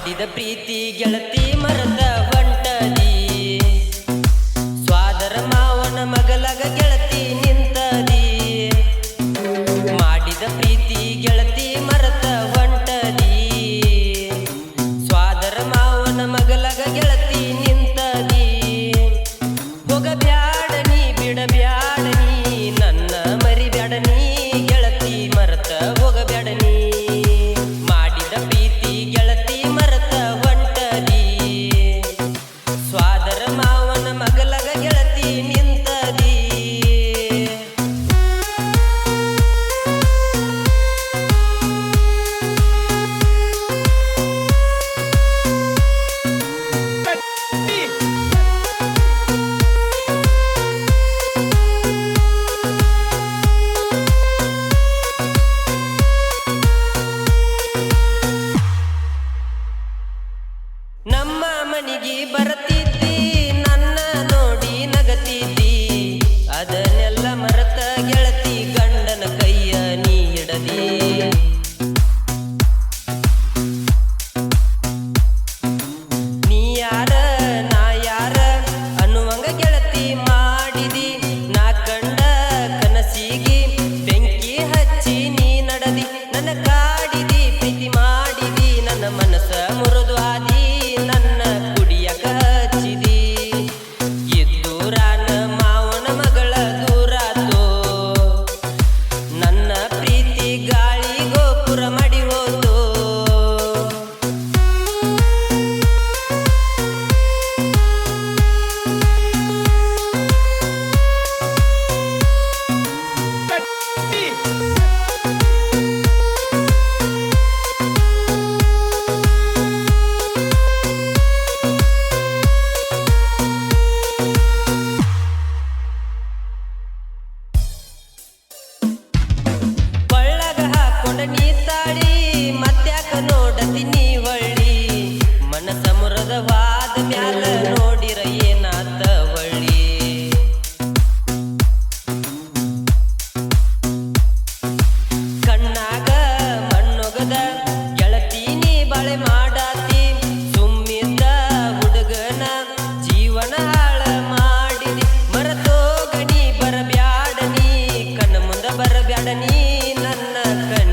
ಮಾಡಿದ ಪ್ರೀತಿ ಗೆಳತಿ ಮರದ ಹೊಂಟದಿ ಸ್ವಾದರ ಮಾವನ ಮಗಲಗ ಗೆಳತಿ ನಿಂತದಿ ಮಾಡಿದ ಪ್ರೀತಿ ಗೆಳತಿ ಮರದ ಹೊಂಟದಿ ಸ್ವಾದರ ಮಾವನ ಮಗಲಗ ಗೆಳತಿ ನಿಂತದಿ ಹೋಗಬ್ಯಾಡ ನೀ ಬಿಡಬ್ಯಾಡ ನೀ ನನ್ನ ಮರಿಬ್ಯಾಡ ನೀ ಗೆಳತಿ ಮರತ ಹೋಗಬ್ಯಾಡ ನೀ ಮಾಡಿದ ಪ್ರೀತಿ ಗೆಳತಿ ಮರತ ಹೊಂಟದಿ ಸ್ವಾದರ ಮಾವನ ಮಗಲಗ ಗೆಳತಿ ನಿಂತದಿ ನಮ್ಮ ಮನಿಗೆ ಬರತಿದ್ದಿ ನನ್ನ ನೋಡಿ ನಗತಿದ್ದಿ ಅದನ್ನೆಲ್ಲ ಮರತ ಗೆಳತಿ ಗಂಡನ ಕೈಯ ನೀ ಹಿಡದಿ ನೀ ಯಾರ ನಾ ಯಾರ ಅನ್ನುವಂಗ ಗೆಳತಿ ಮಾಡಿದಿ ನಾ ಕಂಡ ಕನಸಿಗಿ ಬೆಂಕಿ ಹಚ್ಚಿ ನೀ ನಡದಿ ನನ್ನ ಕಾಡಿದಿ ಪ್ರೀತಿ ಮಾಡಿದಿ ನನ್ನ ಮನಸ್ಸ ಮುರಿದು ಆದಿ ನನ್ನ ಕುಡಿಯಕ ಹಚ್ಚಿದಿ ಇದ್ದೂರಾನ ಮಾವನ ಮಗಳ ದೂರಾತೋ ನನ್ನ ಪ್ರೀತಿ ಗಾಳಿ ಗೋಪುರ ಮಾಡಿ ಹೋತೋ ಕೊಳ್ಳಗ ಹಾಕೊಂಡ ನೀ ತಾಳಿ ಮತ್ಯಾಕ ನೋಡತಿ ನೀ ಹೊಳ್ಳಿ ಮನಸ ಮುರದವಾದ ಮ್ಯಾಲ ನೋಡಿರ ಏನಾತ ಹೊಳ್ಳಿ ಕಣ್ಣಾಗ ಮಣ್ಣೊಗದ ಗೆಳತಿ ನೀ ಬಾಳೆ ಮಾಡಾತಿ ಸುಮ್ಮಿದ್ದ ಹುಡುಗನ ಜೀವನ ಹಾಳ ಮಾಡಿದಿ ಮರತೋಗ ನೀ ಬರಬ್ಯಾಡ ನೀ ಕಣ್ಣ ಮುಂದ ಬರಬ್ಯಾಡ ನೀ ನನ್ನ ಕಣ್ಣ